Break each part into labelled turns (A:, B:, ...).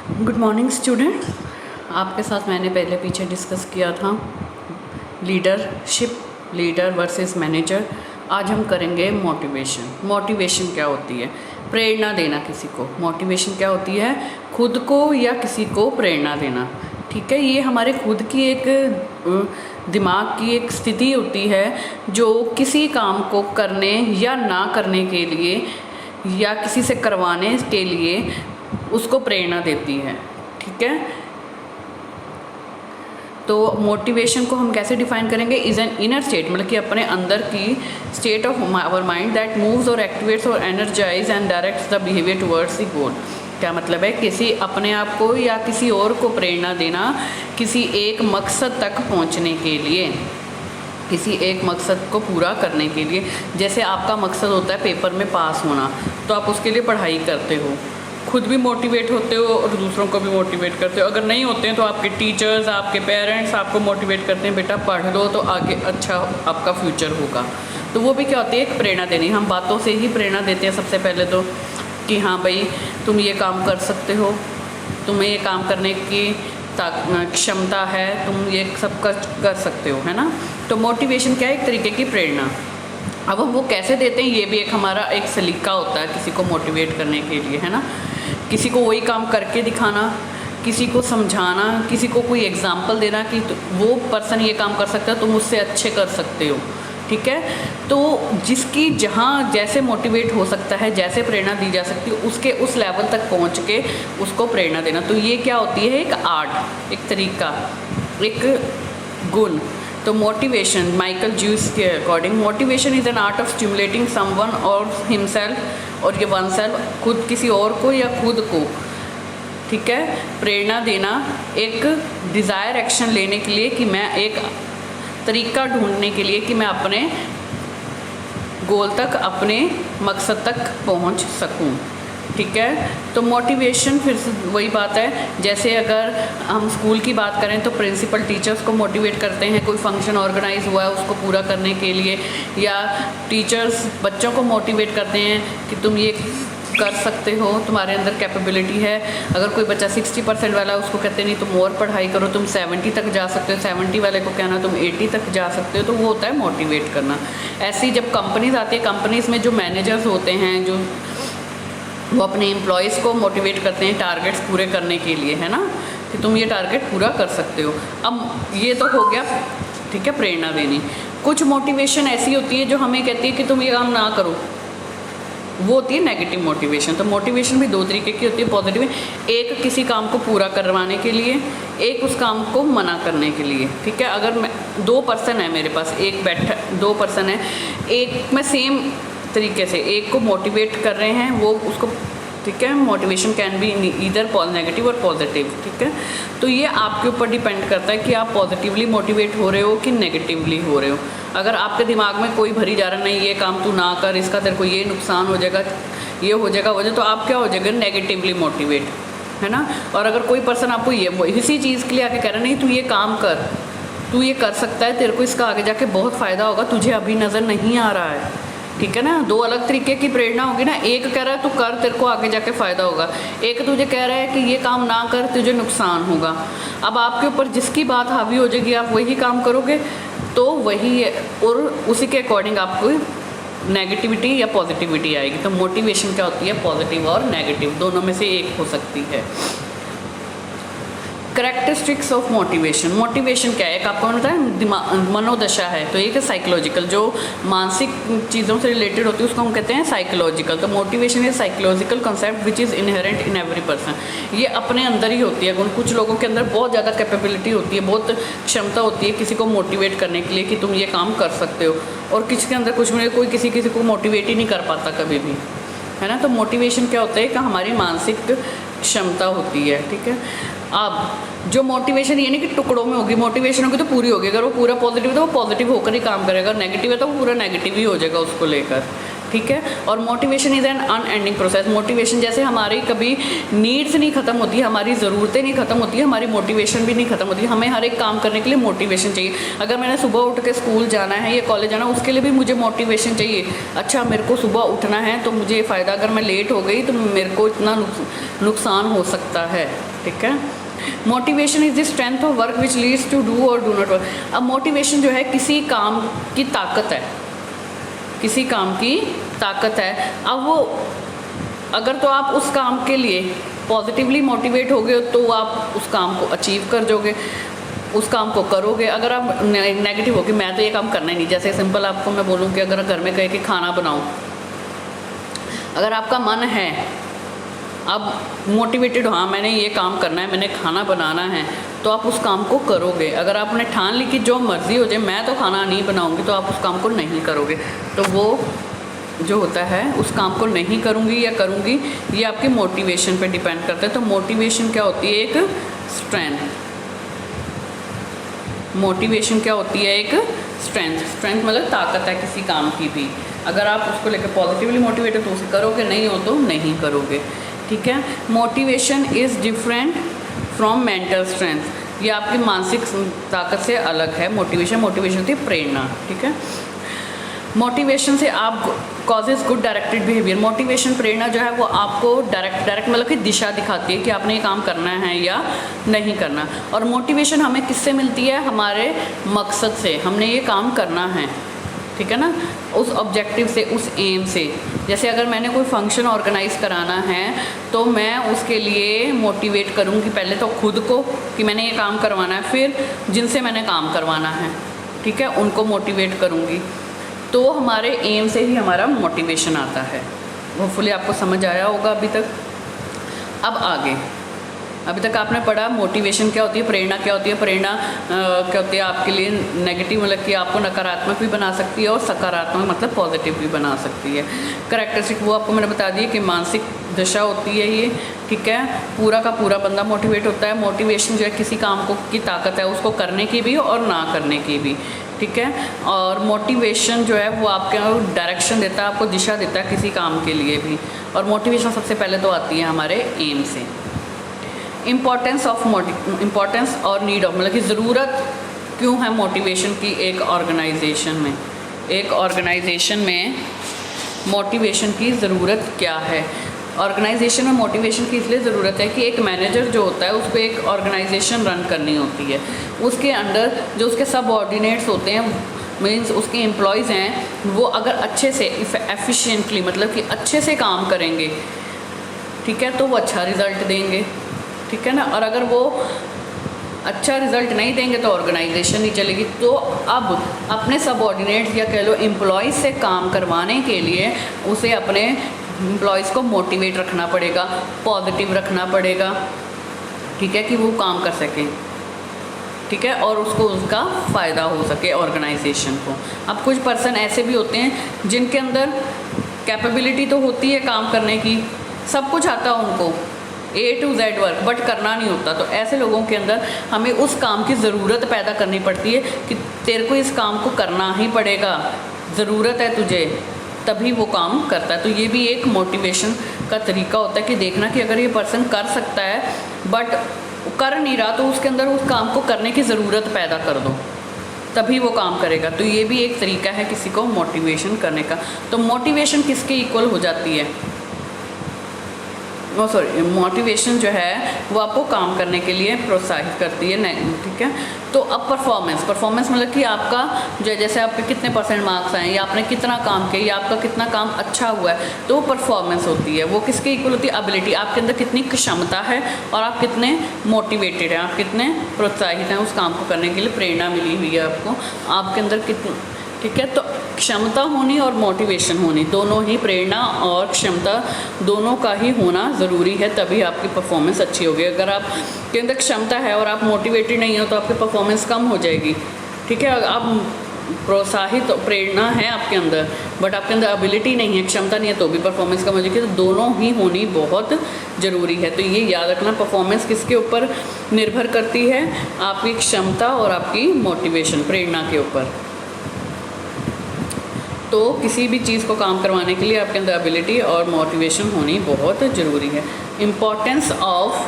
A: Good morning student. आपके साथ मैंने पहले पीछे डिस्कस किया था लीडरशिप, लीडर वर्सेस मैनेजर। आज हम करेंगे मोटिवेशन। मोटिवेशन क्या होती है? प्रेरणा देना किसी को। मोटिवेशन क्या होती है? खुद को या किसी को प्रेरणा देना। ठीक है, ये हमारे खुद की एक दिमाग की एक स्थिति होती है जो किसी काम को करने या ना करने के लिए या किसी से करवाने के लिए उसको प्रेरणा देती है। ठीक है, तो मोटिवेशन को हम कैसे डिफाइन करेंगे? इज़ एन इनर स्टेट, मतलब कि अपने अंदर की state of our mind that moves और एक्टिवेट्स और energise and directs the behaviour towards the goal. क्या मतलब है? किसी अपने आप को या किसी और को प्रेरणा देना किसी एक मकसद तक पहुंचने के लिए, किसी एक मकसद को पूरा करने के लिए। जैसे आपका मकसद होता है पेपर में पास होना, तो आप उसके लिए पढ़ाई करते हो, खुद भी मोटिवेट होते हो और दूसरों को भी मोटिवेट करते हो। अगर नहीं होते हैं तो आपके टीचर्स, आपके पेरेंट्स आपको मोटिवेट करते हैं, बेटा पढ़ लो तो आगे अच्छा आपका फ्यूचर होगा। तो वो भी क्या होती है? एक प्रेरणा देनी। हम बातों से ही प्रेरणा देते हैं सबसे पहले तो, कि हाँ भाई तुम ये काम कर सकते हो, तुम्हें ये काम करने की क्षमता है, तुम ये सब कर सकते हो, है ना। तो मोटिवेशन क्या है? एक तरीके की प्रेरणा। अब हम वो कैसे देते हैं, ये भी एक हमारा एक सलीका होता है किसी को मोटिवेट करने के लिए, है ना। किसी को वही काम करके दिखाना, किसी को समझाना, किसी को कोई एग्जाम्पल देना कि वो पर्सन ये काम कर सकता है, तुम उससे अच्छे कर सकते हो। ठीक है, तो जिसकी जहाँ जैसे मोटिवेट हो सकता है, जैसे प्रेरणा दी जा सकती है, उसके उस लेवल तक पहुँच के उसको प्रेरणा देना। तो ये क्या होती है? एक आर्ट, एक तरीका, एक गुण। तो मोटिवेशन, माइकल ज्यूस के according, motivation is an art of stimulating someone और हिमसेल्फ, और ये वन सेल्फ, खुद किसी और को या खुद को, ठीक है, प्रेरणा देना एक डिज़ायर एक्शन लेने के लिए, कि मैं एक तरीका ढूंढने के लिए कि मैं अपने गोल तक, अपने मकसद तक पहुंच सकूं। ठीक है, तो मोटिवेशन फिर से वही बात है, जैसे अगर हम स्कूल की बात करें तो प्रिंसिपल टीचर्स को मोटिवेट करते हैं, कोई फंक्शन ऑर्गेनाइज हुआ है उसको पूरा करने के लिए, या टीचर्स बच्चों को मोटिवेट करते हैं कि तुम ये कर सकते हो, तुम्हारे अंदर कैपेबिलिटी है। अगर कोई बच्चा 60% वाला है उसको कहते नहीं तुम और पढ़ाई करो, तुम 70 तक जा सकते हो, 70 वाले को कहना तुम 80 तक जा सकते हो। तो वो होता है मोटिवेट करना। ऐसे ही जब कंपनीज आती है, कंपनीज़ में जो मैनेजर्स होते हैं, जो वो अपने एम्प्लॉयज़ को मोटिवेट करते हैं टारगेट्स पूरे करने के लिए, है ना, कि तुम ये टारगेट पूरा कर सकते हो। अब ये तो हो गया, ठीक है, प्रेरणा देनी। कुछ मोटिवेशन ऐसी होती है जो हमें कहती है कि तुम ये काम ना करो, वो होती है नेगेटिव मोटिवेशन। तो मोटिवेशन भी दो तरीके की होती है, पॉजिटिव। एक किसी काम को पूरा करवाने के लिए, एक उस काम को मना करने के लिए। ठीक है, अगर मैं 2 पर्सन है मेरे पास, एक बैठा 2 पर्सन है, एक में सेम तरीके से एक को मोटिवेट कर रहे हैं, वो उसको, ठीक है, motivation can be either negative और पॉजिटिव। ठीक है, तो ये आपके ऊपर डिपेंड करता है कि आप पॉजिटिवली मोटिवेट हो रहे हो कि नेगेटिवली हो रहे हो। अगर आपके दिमाग में कोई भरी जा रहा, नहीं ये काम तू ना कर, इसका तेरे को ये नुकसान हो जाएगा, ये हो जाएगा, वजह, तो आप क्या हो जाएगा? नेगेटिवली मोटिवेट, है ना। और अगर कोई पर्सन आपको ये इसी चीज़ के लिए आके कह रहा है, नहीं तू ये काम कर, तू ये कर सकता है, तेरे को इसका आगे जाके बहुत फ़ायदा होगा, तुझे अभी नज़र नहीं आ रहा है, ठीक है ना। 2 अलग तरीके की प्रेरणा होगी ना। एक कह रहा है तू कर, तेरे को आगे जाके फ़ायदा होगा, एक तुझे कह रहा है कि ये काम ना कर, तुझे नुकसान होगा। अब आपके ऊपर जिसकी बात हावी हो जाएगी, आप वही काम करोगे, तो वही है, और उसी के अकॉर्डिंग आपको नेगेटिविटी या पॉजिटिविटी आएगी। तो मोटिवेशन क्या होती है? पॉजिटिव और नेगेटिव, दोनों में से एक हो सकती है। Characteristics of motivation. मोटिवेशन क्या है? एक आपको पता है दिमाग, मनोदशा है। तो एक है साइकोलॉजिकल, जो मानसिक चीज़ों से रिलेटेड होती है उसको हम कहते हैं साइकोलॉजिकल। तो motivation is psychological concept which is inherent in every person. ये अपने अंदर ही होती है। कुछ लोगों के अंदर बहुत ज़्यादा कैपेबिलिटी होती है, बहुत क्षमता होती है किसी को मोटिवेट करने के लिए कि तुम ये काम कर सकते हो, और किसी के अंदर कुछ नहीं, कोई किसी को मोटिवेट ही नहीं कर पाता कभी भी, है ना। तो मोटिवेशन क्या होता है? कि हमारी मानसिक क्षमता होती है। ठीक है, अब जो मोटिवेशन ये नहीं कि टुकड़ों में होगी, मोटिवेशन होगी तो पूरी होगी। अगर वो पूरा पॉजिटिव है तो वो पॉजिटिव होकर ही काम करेगा, नेगेटिव है तो वो पूरा नेगेटिव ही हो जाएगा उसको लेकर। ठीक है। और motivation is an unending process. Motivation जैसे हमारी कभी नीड्स नहीं ख़त्म होती, हमारी ज़रूरतें नहीं ख़त्म होती, हमारी मोटिवेशन भी नहीं ख़त्म होती। हमें हर एक काम करने के लिए मोटिवेशन चाहिए। अगर मैंने सुबह उठ के स्कूल जाना है या कॉलेज जाना है, उसके लिए भी मुझे मोटिवेशन चाहिए। अच्छा, मेरे को सुबह उठना है तो मुझे फ़ायदा, अगर मैं लेट हो गई तो मेरे को इतना नुकसान हो सकता है, ठीक है। Motivation is the strength of work which leads to do or do not work. अब मोटिवेशन जो है किसी काम की ताकत है, किसी काम की ताकत है। अब वो अगर तो आप उस काम के लिए पॉजिटिवली मोटिवेट हो गए तो आप उस काम को अचीव कर दोगे, उस काम को करोगे। अगर आप नेगेटिव हो कि मैं तो ये काम करना ही नहीं, जैसे सिंपल आपको मैं बोलूँ कि अगर घर में कहे कि खाना बनाओ, अगर आपका मन है, अब मोटिवेटेड हो, हाँ मैंने ये काम करना है, मैंने खाना बनाना है, तो आप उस काम को करोगे। अगर आपने ठान ली कि जो मर्ज़ी हो जाए मैं तो खाना नहीं बनाऊंगी, तो आप उस काम को नहीं करोगे। तो वो जो होता है उस काम को नहीं करूँगी या करूँगी, ये आपकी मोटिवेशन पे डिपेंड करता है। तो मोटिवेशन क्या होती है? एक स्ट्रेंथ। मोटिवेशन क्या होती है? एक स्ट्रेंथ। स्ट्रेंथ मतलब ताकत है किसी काम की भी। अगर आप उसको लेकर पॉजिटिवली मोटिवेट हो तो उसे करोगे, नहीं हो तो नहीं करोगे, ठीक है। Motivation is different from mental strength. ये आपकी मानसिक ताकत से अलग है। मोटिवेशन थी प्रेरणा, ठीक है। मोटिवेशन से आप causes good directed behaviour. Motivation प्रेरणा जो है वो आपको डायरेक्ट मतलब कि दिशा दिखाती है कि आपने ये काम करना है या नहीं करना। और मोटिवेशन हमें किससे मिलती है? हमारे मकसद से, हमने ये काम करना है, ठीक है ना, उस ऑब्जेक्टिव से, उस एम से। जैसे अगर मैंने कोई फंक्शन ऑर्गेनाइज़ कराना है तो मैं उसके लिए मोटिवेट करूँगी पहले तो खुद को कि मैंने ये काम करवाना है, फिर जिनसे मैंने काम करवाना है, ठीक है, उनको मोटिवेट करूँगी। तो हमारे एम से ही हमारा मोटिवेशन आता है। होपफुली आपको समझ आया होगा अभी तक। अब आगे, अभी तक आपने पढ़ा मोटिवेशन क्या होती है, प्रेरणा क्या होती है। प्रेरणा क्या होती है आपके लिए? नेगेटिव मतलब कि आपको नकारात्मक भी बना सकती है और सकारात्मक मतलब पॉजिटिव भी बना सकती है। करैक्टरिस्टिक वो आपको मैंने बता दी कि मानसिक दशा होती है ये, ठीक है। पूरा का पूरा बंदा मोटिवेट होता है। मोटिवेशन जो है किसी काम को की ताकत है, उसको करने की भी और ना करने की भी, ठीक है। और मोटिवेशन जो है वो आपके डायरेक्शन देता है, आपको दिशा देता है किसी काम के लिए भी। और मोटिवेशन सबसे पहले तो आती है हमारे एम से। इम्पॉर्टेंस और नीड ऑफ मतलब कि ज़रूरत क्यों है मोटिवेशन की एक ऑर्गेनाइजेशन में। एक ऑर्गेनाइजेशन में मोटिवेशन की ज़रूरत क्या है? ऑर्गेनाइजेशन में मोटिवेशन की इसलिए ज़रूरत है कि एक मैनेजर जो होता है उसको एक ऑर्गेनाइजेशन रन करनी होती है। उसके अंडर जो उसके सबऑर्डिनेट्स होते हैं, मीन्स उसके एम्प्लॉयज़ हैं, वो अगर अच्छे से एफिशिएंटली मतलब कि अच्छे से काम करेंगे, ठीक है, तो वो अच्छा रिज़ल्ट देंगे, ठीक है ना। और अगर वो अच्छा रिज़ल्ट नहीं देंगे तो ऑर्गेनाइजेशन नहीं चलेगी। तो अब अपने सबऑर्डिनेट्स या कह लो एम्प्लॉयज़ से काम करवाने के लिए उसे अपने एम्प्लॉयज़ को मोटिवेट रखना पड़ेगा, पॉजिटिव रखना पड़ेगा, ठीक है, कि वो काम कर सकें, ठीक है, और उसको उसका फ़ायदा हो सके ऑर्गेनाइजेशन को। अब कुछ पर्सन ऐसे भी होते हैं जिनके अंदर कैपेबिलिटी तो होती है काम करने की, सब कुछ आता है उनको A to Z work, but करना नहीं होता। तो ऐसे लोगों के अंदर हमें उस काम की ज़रूरत पैदा करनी पड़ती है कि तेरे को इस काम को करना ही पड़ेगा, ज़रूरत है तुझे, तभी वो काम करता है। तो ये भी एक मोटिवेशन का तरीका होता है कि देखना कि अगर ये पर्सन कर सकता है बट कर नहीं रहा तो उसके अंदर उस काम को करने की ज़रूरत पैदा कर दो, तभी वो काम करेगा। तो ये भी एक तरीका है किसी को मोटिवेशन करने का। तो मोटिवेशन किसके इक्वल हो जाती है? मोटिवेशन जो है वो आपको काम करने के लिए प्रोत्साहित करती है, ठीक है। तो अब परफॉर्मेंस मतलब कि आपका जो जैसे आपके कितने % मार्क्स आए या आपने कितना काम किया या आपका कितना काम अच्छा हुआ है, तो वो परफॉर्मेंस होती है। वो किसके इक्वल होती है? एबिलिटी, आपके अंदर कितनी क्षमता है और आप कितने मोटिवेटेड हैं, आप कितने प्रोत्साहित हैं उस काम को करने के लिए, प्रेरणा मिली हुई है आपको, आपके अंदर कितनी, ठीक है। तो क्षमता होनी और मोटिवेशन होनी, दोनों ही, प्रेरणा और क्षमता दोनों का ही होना ज़रूरी है, तभी आपकी परफॉर्मेंस अच्छी होगी। अगर आपके अंदर क्षमता है और आप मोटिवेटेड नहीं हो तो आपकी परफॉर्मेंस कम हो जाएगी, ठीक है। आप प्रोत्साहित, प्रेरणा है आपके अंदर बट आपके अंदर एबिलिटी नहीं है, क्षमता नहीं है, तो भी परफॉर्मेंस कम हो जाएगी। तो दोनों ही होनी बहुत ज़रूरी है। तो ये याद रखना, परफॉर्मेंस किसके ऊपर निर्भर करती है? आपकी क्षमता और आपकी मोटिवेशन, प्रेरणा के ऊपर। तो किसी भी चीज़ को काम करवाने के लिए आपके अंदर एबिलिटी और मोटिवेशन होनी बहुत ज़रूरी है। इम्पोर्टेंस ऑफ,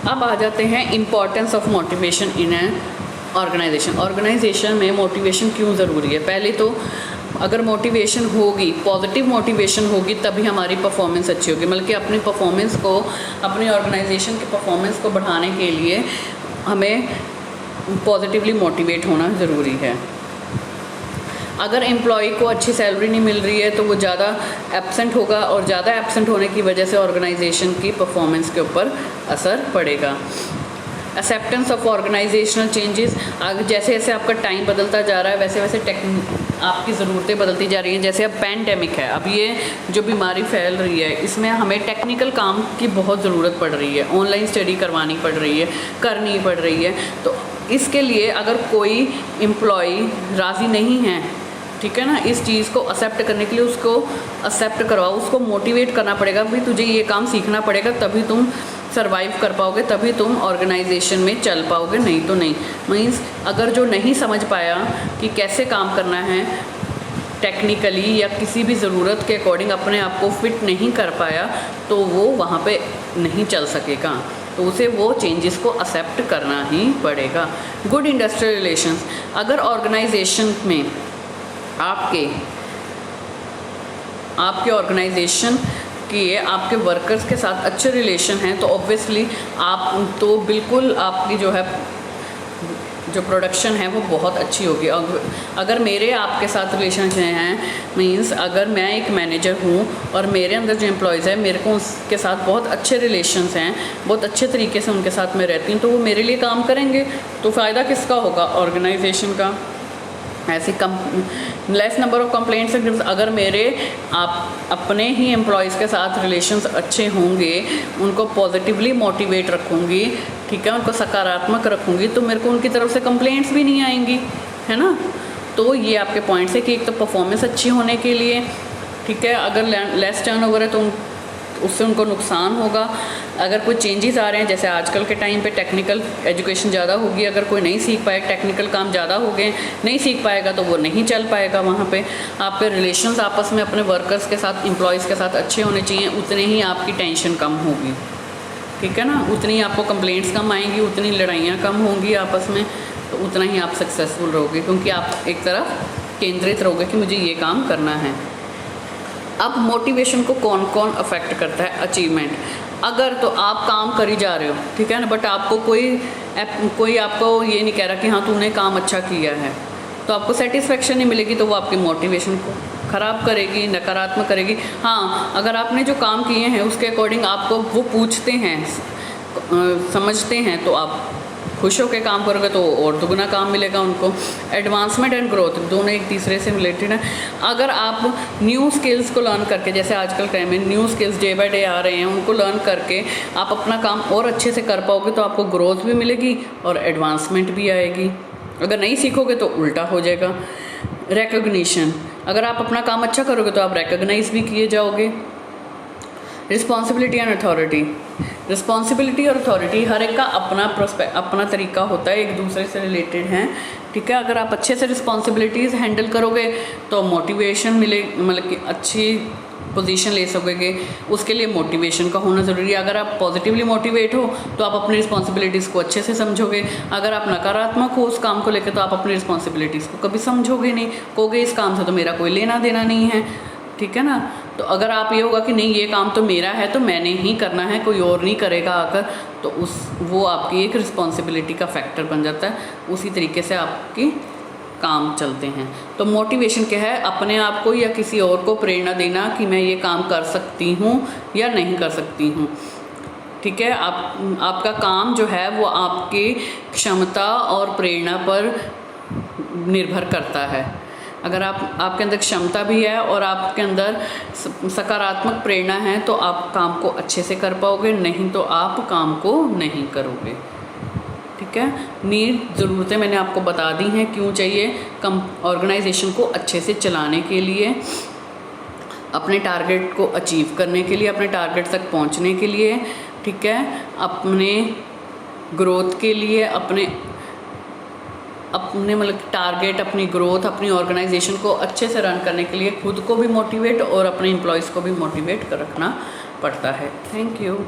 A: अब आ जाते हैं importance of motivation in a organisation. Organisation में मोटिवेशन क्यों ज़रूरी है? पहले तो अगर मोटिवेशन होगी, पॉजिटिव मोटिवेशन होगी, तभी हमारी परफॉर्मेंस अच्छी होगी। बल्कि अपनी परफॉर्मेंस को, अपनी ऑर्गेनाइजेशन की परफॉर्मेंस को बढ़ाने के लिए हमें पॉजिटिवली मोटिवेट होना ज़रूरी है। अगर एम्प्लॉय को अच्छी सैलरी नहीं मिल रही है तो वो ज़्यादा एब्सेंट होगा, और ज़्यादा एब्सेंट होने की वजह से ऑर्गेनाइजेशन की परफॉर्मेंस के ऊपर असर पड़ेगा। एक्सेप्टेंस ऑफ ऑर्गेनाइजेशनल चेंजेस, जैसे जैसे आपका टाइम बदलता जा रहा है वैसे वैसे आपकी ज़रूरतें बदलती जा रही हैं। जैसे अब पैंडेमिक है, अब ये जो बीमारी फैल रही है, इसमें हमें टेक्निकल काम की बहुत ज़रूरत पड़ रही है, ऑनलाइन स्टडी करवानी पड़ रही है, करनी पड़ रही है। तो इसके लिए अगर कोई एम्प्लॉय राज़ी नहीं है, ठीक है ना, इस चीज़ को एक्सेप्ट करने के लिए उसको एक्सेप्ट करवाओ, उसको मोटिवेट करना पड़ेगा, भाई तुझे ये काम सीखना पड़ेगा, तभी तुम सर्वाइव कर पाओगे, तभी तुम ऑर्गेनाइजेशन में चल पाओगे, नहीं तो नहीं। मीन्स अगर जो नहीं समझ पाया कि कैसे काम करना है टेक्निकली या किसी भी ज़रूरत के अकॉर्डिंग अपने आप को फिट नहीं कर पाया, तो वो वहाँ पे नहीं चल सकेगा, तो उसे वो चेंजेस को एक्सेप्ट करना ही पड़ेगा। गुड इंडस्ट्रियल रिलेशंस, अगर ऑर्गेनाइजेशन में आपके ऑर्गेनाइजेशन कि आपके वर्कर्स के साथ अच्छे रिलेशन हैं, तो ऑब्वियसली आप तो बिल्कुल आपकी जो प्रोडक्शन है वो बहुत अच्छी होगी। अगर मेरे आपके साथ रिलेशन हैं, मींस अगर मैं एक मैनेजर हूँ और मेरे अंदर जो एम्प्लॉयज़ है, मेरे को उसके साथ बहुत अच्छे रिलेशंस हैं, बहुत अच्छे तरीके से उनके साथ मैं रहती हूँ, तो वो मेरे लिए काम करेंगे, तो फ़ायदा किसका होगा? ऑर्गेनाइजेशन का। ऐसी लेस नंबर ऑफ़ कंप्लेंट्स, अगर मेरे अपने ही एम्प्लॉयज़ के साथ रिलेशंस अच्छे होंगे, उनको पॉजिटिवली मोटिवेट रखूँगी, ठीक है, उनको सकारात्मक रखूँगी, तो मेरे को उनकी तरफ से कंप्लेंट्स भी नहीं आएंगी, है ना। तो ये आपके पॉइंट्स है कि एक तो परफॉर्मेंस अच्छी होने के लिए, ठीक है, अगर लेस टर्नओवर है तो उससे उनको नुकसान होगा। अगर कोई चेंजेस आ रहे हैं, जैसे आजकल के टाइम पे टेक्निकल एजुकेशन ज़्यादा होगी, अगर कोई नहीं सीख पाए, टेक्निकल काम ज़्यादा हो गए, नहीं सीख पाएगा तो वो नहीं चल पाएगा। वहाँ पे आपके रिलेशंस आपस में अपने वर्कर्स के साथ, एम्प्लॉयज़ के साथ अच्छे होने चाहिए, उतने ही आपकी टेंशन कम होगी, ठीक है ना, उतनी आपको कंप्लेंट्स कम आएंगी, उतनी लड़ाइयाँ कम होंगी आपस में, तो उतना ही आप सक्सेसफुल रहोगे, क्योंकि आप एक तरफ केंद्रित रहोगे कि मुझे ये काम करना है। अब मोटिवेशन को कौन कौन अफेक्ट करता है? अचीवमेंट, अगर तो आप काम कर ही जा रहे हो, ठीक है ना, बट आपको कोई आपको ये नहीं कह रहा कि हाँ तूने काम अच्छा किया है, तो आपको सेटिस्फेक्शन नहीं मिलेगी, तो वो आपकी मोटिवेशन को ख़राब करेगी, नकारात्मक करेगी। हाँ, अगर आपने जो काम किए हैं उसके अकॉर्डिंग आपको वो पूछते हैं, समझते हैं, तो आप खुश होकर काम करोगे तो और दुगना काम मिलेगा उनको। एडवांसमेंट एंड ग्रोथ दोनों एक तीसरे से रिलेटेड हैं। अगर आप न्यू स्किल्स को लर्न करके, जैसे आजकल टाइम में new skills day by day आ रहे हैं, उनको लर्न करके आप अपना काम और अच्छे से कर पाओगे, तो आपको ग्रोथ भी मिलेगी और एडवांसमेंट भी आएगी। अगर नहीं सीखोगे तो उल्टा हो जाएगा। रिकग्निशन, अगर आप अपना काम अच्छा करोगे तो आप रिकग्नाइज भी किए जाओगे। रिस्पॉन्सिबिलिटी एंड अथॉरिटी, रिस्पॉन्सिबिलिटी और अथॉरिटी हर एक का अपना तरीका होता है, एक दूसरे से रिलेटेड हैं, ठीक है। अगर आप अच्छे से रिस्पॉन्सिबिलिटीज़ हैंडल करोगे तो मोटिवेशन मिले, मतलब कि अच्छी पोजीशन ले सकोगे, उसके लिए मोटिवेशन का होना ज़रूरी है। अगर आप पॉजिटिवली मोटिवेट हो तो आप अपनी रिस्पॉन्सिबिलिटीज़ को अच्छे से समझोगे। अगर आप नकारात्मक हो उस काम को लेकर तो आप अपनी रिस्पॉन्सिबिलिटीज़ को कभी समझोगे नहीं, कहोगे इस काम से तो मेरा कोई लेना देना नहीं है, ठीक है ना। तो अगर आप ये होगा कि नहीं ये काम तो मेरा है तो मैंने ही करना है, कोई और नहीं करेगा आकर, तो वो आपकी एक रिस्पॉन्सिबिलिटी का फैक्टर बन जाता है। उसी तरीके से आपकी काम चलते हैं। तो मोटिवेशन क्या है? अपने आप को या किसी और को प्रेरणा देना कि मैं ये काम कर सकती हूँ या नहीं कर सकती हूँ, ठीक है। आपका काम जो है वो आपकी क्षमता और प्रेरणा पर निर्भर करता है। अगर आपके अंदर क्षमता भी है और आपके अंदर सकारात्मक प्रेरणा है तो आप काम को अच्छे से कर पाओगे, नहीं तो आप काम को नहीं करोगे, ठीक है। नीड, ज़रूरतें मैंने आपको बता दी हैं क्यों चाहिए ऑर्गेनाइजेशन को अच्छे से चलाने के लिए, अपने टारगेट को अचीव करने के लिए, अपने टारगेट तक पहुंचने के लिए, ठीक है, अपने ग्रोथ के लिए, अपने अपने मतलब टारगेट, अपनी ग्रोथ, अपनी ऑर्गेनाइजेशन को अच्छे से रन करने के लिए खुद को भी मोटिवेट और अपने एम्प्लॉयज़ को भी मोटिवेट रखना पड़ता है। Thank you.